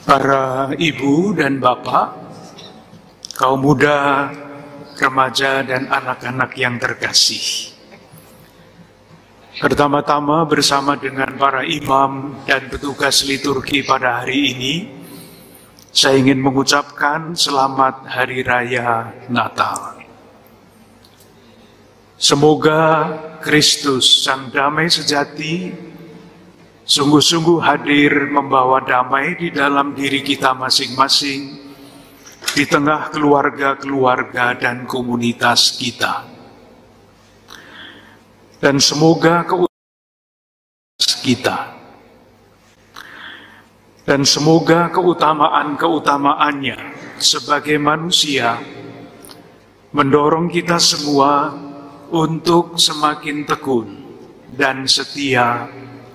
Para ibu dan bapak, kaum muda, remaja, dan anak-anak yang terkasih. Pertama-tama bersama dengan para imam dan petugas liturgi pada hari ini, saya ingin mengucapkan selamat Hari Raya Natal. Semoga Kristus, Sang Damai Sejati, sungguh-sungguh hadir membawa damai di dalam diri kita masing-masing, di tengah keluarga-keluarga dan komunitas kita. Dan semoga keutamaan-keutamaannya sebagai manusia mendorong kita semua untuk semakin tekun dan setia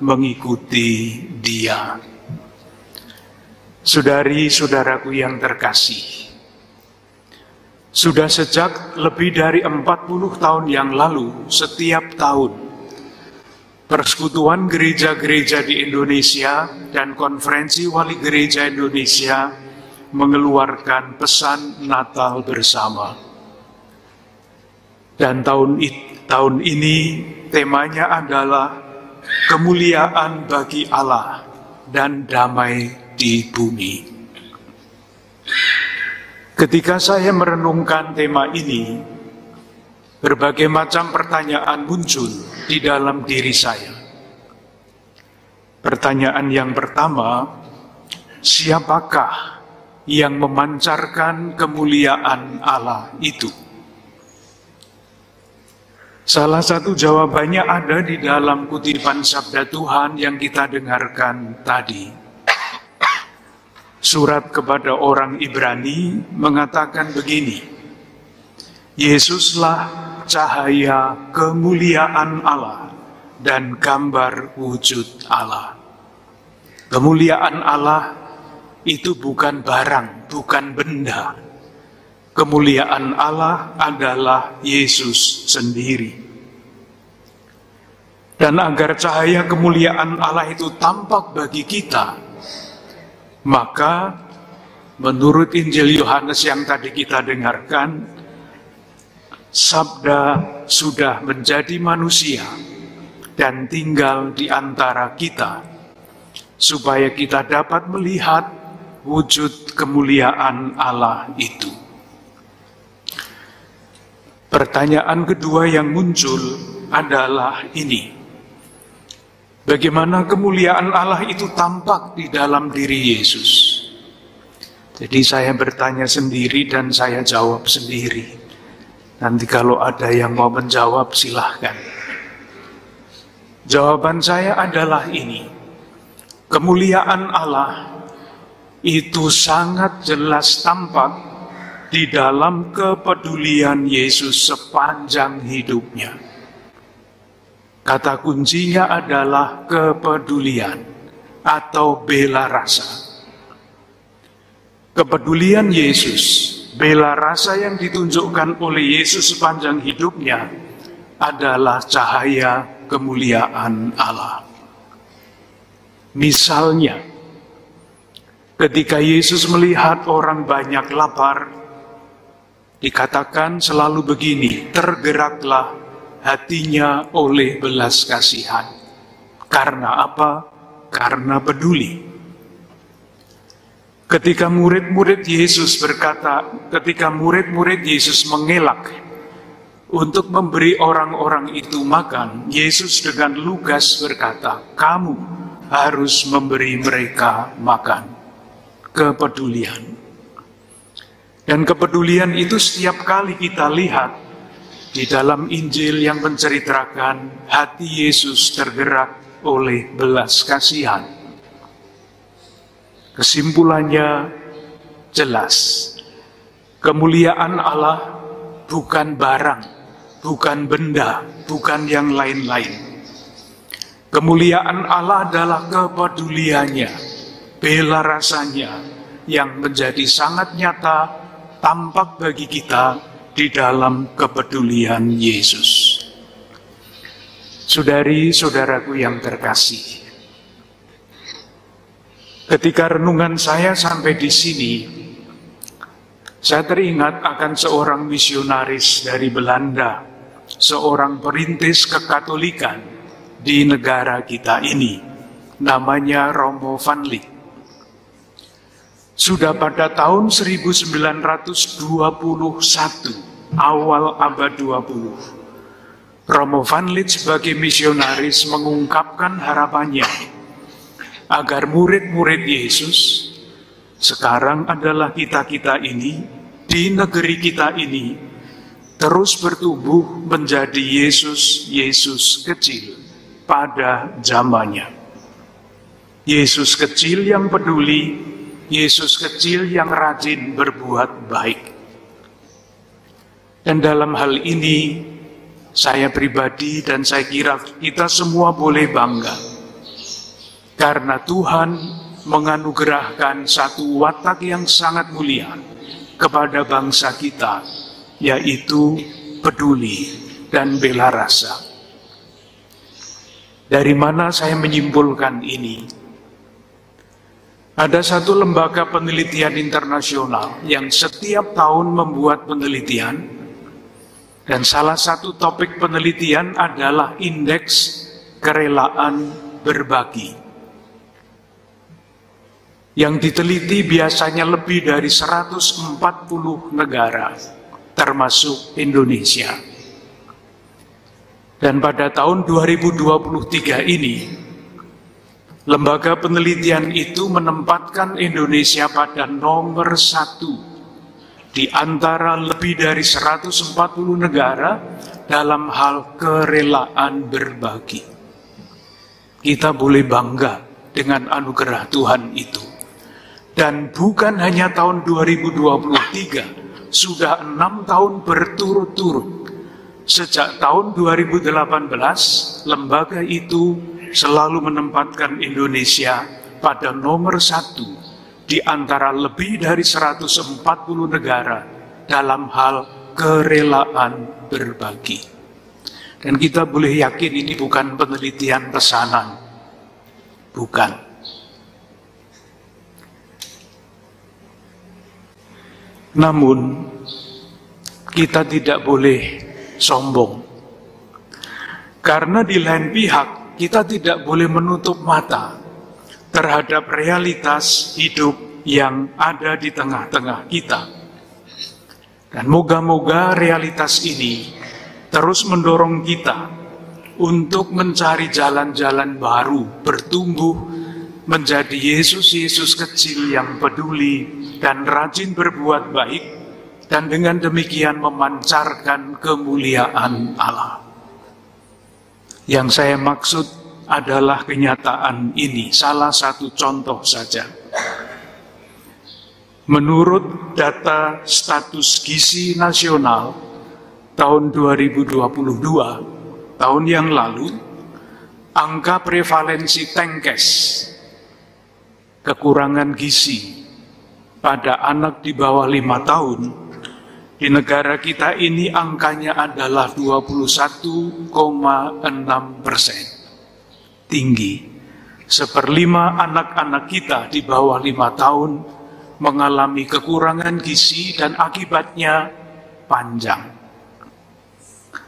mengikuti Dia. Saudari-saudaraku yang terkasih, sudah sejak lebih dari 40 tahun yang lalu, setiap tahun, Persekutuan Gereja-Gereja di Indonesia dan Konferensi Wali Gereja Indonesia mengeluarkan pesan Natal bersama. Dan tahun ini temanya adalah kemuliaan bagi Allah dan damai di bumi. Ketika saya merenungkan tema ini, berbagai macam pertanyaan muncul di dalam diri saya. Pertanyaan yang pertama, siapakah yang memancarkan kemuliaan Allah itu? Salah satu jawabannya ada di dalam kutipan sabda Tuhan yang kita dengarkan tadi. Surat kepada orang Ibrani mengatakan begini, Yesuslah cahaya kemuliaan Allah dan gambar wujud Allah. Kemuliaan Allah itu bukan barang, bukan benda. Kemuliaan Allah adalah Yesus sendiri. Dan agar cahaya kemuliaan Allah itu tampak bagi kita, maka menurut Injil Yohanes yang tadi kita dengarkan, Sabda sudah menjadi manusia dan tinggal di antara kita, supaya kita dapat melihat wujud kemuliaan Allah itu. Pertanyaan kedua yang muncul adalah ini. Bagaimana kemuliaan Allah itu tampak di dalam diri Yesus? Jadi saya bertanya sendiri dan saya jawab sendiri. Nanti kalau ada yang mau menjawab, silahkan. Jawaban saya adalah ini. Kemuliaan Allah itu sangat jelas tampak di dalam kepedulian Yesus sepanjang hidupnya. Kata kuncinya adalah kepedulian atau bela rasa. Kepedulian Yesus, bela rasa yang ditunjukkan oleh Yesus sepanjang hidupnya adalah cahaya kemuliaan Allah. Misalnya, ketika Yesus melihat orang banyak lapar, dikatakan selalu begini, tergeraklah hatinya oleh belas kasihan. Karena apa? Karena peduli. Ketika murid-murid Yesus mengelak untuk memberi orang-orang itu makan, Yesus dengan lugas berkata, kamu harus memberi mereka makan. Kepedulian. Dan kepedulian itu setiap kali kita lihat di dalam Injil yang menceritakan hati Yesus tergerak oleh belas kasihan. Kesimpulannya jelas, kemuliaan Allah bukan barang, bukan benda, bukan yang lain-lain. Kemuliaan Allah adalah kepeduliannya, bela rasanya yang menjadi sangat nyata tampak bagi kita di dalam kepedulian Yesus. Saudari-saudaraku yang terkasih, Ketika renungan saya sampai di sini, saya teringat akan seorang misionaris dari Belanda, seorang perintis kekatolikan di negara kita ini, namanya Romo van Ligt. Sudah pada tahun 1921, awal abad 20, Romo van Ligt sebagai misionaris mengungkapkan harapannya agar murid-murid Yesus sekarang adalah kita-kita ini, di negeri kita ini, terus bertumbuh menjadi Yesus kecil pada zamannya. Yesus kecil yang peduli, Yesus kecil yang rajin berbuat baik. Dan dalam hal ini, saya pribadi dan saya kira kita semua boleh bangga. Karena Tuhan menganugerahkan satu watak yang sangat mulia kepada bangsa kita, yaitu peduli dan bela rasa. Dari mana saya menyimpulkan ini? Ada satu lembaga penelitian internasional yang setiap tahun membuat penelitian, dan salah satu topik penelitian adalah indeks kerelaan berbagi. Yang diteliti biasanya lebih dari 140 negara, termasuk Indonesia. Dan pada tahun 2023 ini, lembaga penelitian itu menempatkan Indonesia pada nomor 1 di antara lebih dari 140 negara dalam hal kerelaan berbagi. Kita boleh bangga dengan anugerah Tuhan itu. Dan bukan hanya tahun 2023, sudah 6 tahun berturut-turut. Sejak tahun 2018, lembaga itu selalu menempatkan Indonesia pada nomor 1 di antara lebih dari 140 negara dalam hal kerelaan berbagi. Dan kita boleh yakin ini bukan penelitian pesanan. Bukan. Namun, kita tidak boleh sombong. Karena di lain pihak, kita tidak boleh menutup mata terhadap realitas hidup yang ada di tengah-tengah kita. Dan moga-moga realitas ini terus mendorong kita untuk mencari jalan-jalan baru, bertumbuh menjadi Yesus kecil yang peduli dan rajin berbuat baik, dan dengan demikian memancarkan kemuliaan Allah. Yang saya maksud adalah kenyataan ini, salah satu contoh saja. Menurut data status gizi nasional tahun 2022, tahun yang lalu, angka prevalensi TENKES, kekurangan gizi pada anak di bawah 5 tahun, di negara kita ini angkanya adalah 21,6%. Tinggi. 1/5 anak-anak kita di bawah 5 tahun mengalami kekurangan gizi dan akibatnya panjang.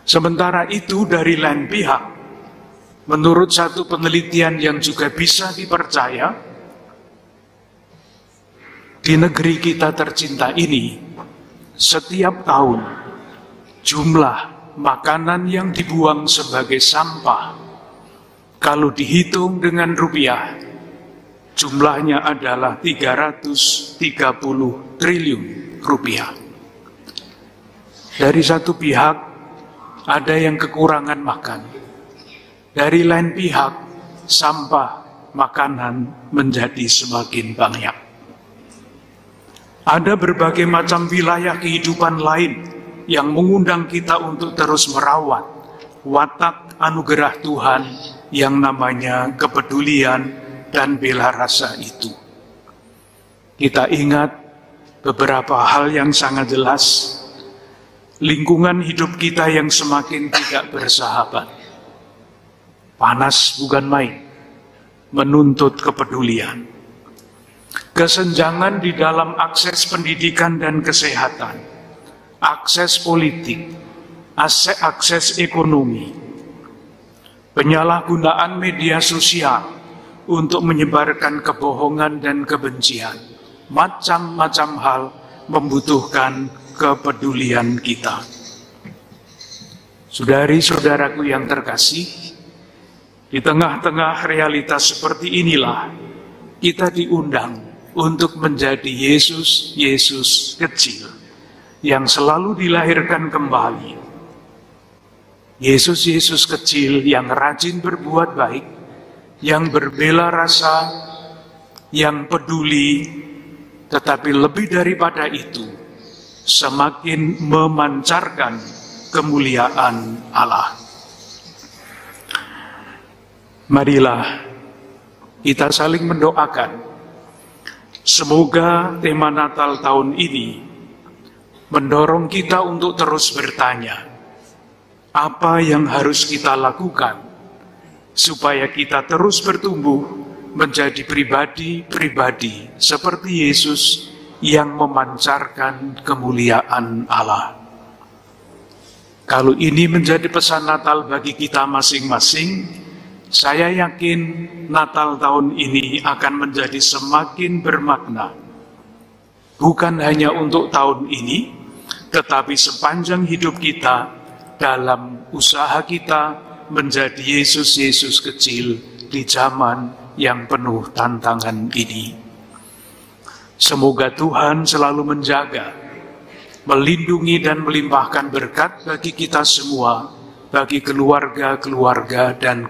Sementara itu dari lain pihak, menurut satu penelitian yang juga bisa dipercaya, di negeri kita tercinta ini, setiap tahun jumlah makanan yang dibuang sebagai sampah, kalau dihitung dengan rupiah, jumlahnya adalah 330 triliun rupiah. Dari satu pihak, ada yang kekurangan makan. Dari lain pihak, sampah makanan menjadi semakin banyak. Ada berbagai macam wilayah kehidupan lain yang mengundang kita untuk terus merawat watak anugerah Tuhan yang namanya kepedulian dan bela rasa itu. Kita ingat beberapa hal yang sangat jelas, lingkungan hidup kita yang semakin tidak bersahabat. Panas bukan main, menuntut kepedulian. kesenjangan di dalam akses pendidikan dan kesehatan, akses politik, akses ekonomi, penyalahgunaan media sosial untuk menyebarkan kebohongan dan kebencian, macam-macam hal membutuhkan kepedulian kita. Saudari-saudaraku yang terkasih, di tengah-tengah realitas seperti inilah kita diundang untuk menjadi Yesus kecil yang selalu dilahirkan kembali. Yesus kecil yang rajin berbuat baik, yang berbela rasa, yang peduli, tetapi lebih daripada itu, semakin memancarkan kemuliaan Allah. Marilah kita saling mendoakan. Semoga tema Natal tahun ini mendorong kita untuk terus bertanya, apa yang harus kita lakukan supaya kita terus bertumbuh menjadi pribadi-pribadi seperti Yesus yang memancarkan kemuliaan Allah. Kalau ini menjadi pesan Natal bagi kita masing-masing, saya yakin Natal tahun ini akan menjadi semakin bermakna. Bukan hanya untuk tahun ini, tetapi sepanjang hidup kita dalam usaha kita menjadi Yesus kecil di zaman yang penuh tantangan ini. Semoga Tuhan selalu menjaga, melindungi dan melimpahkan berkat bagi kita semua, bagi keluarga-keluarga dan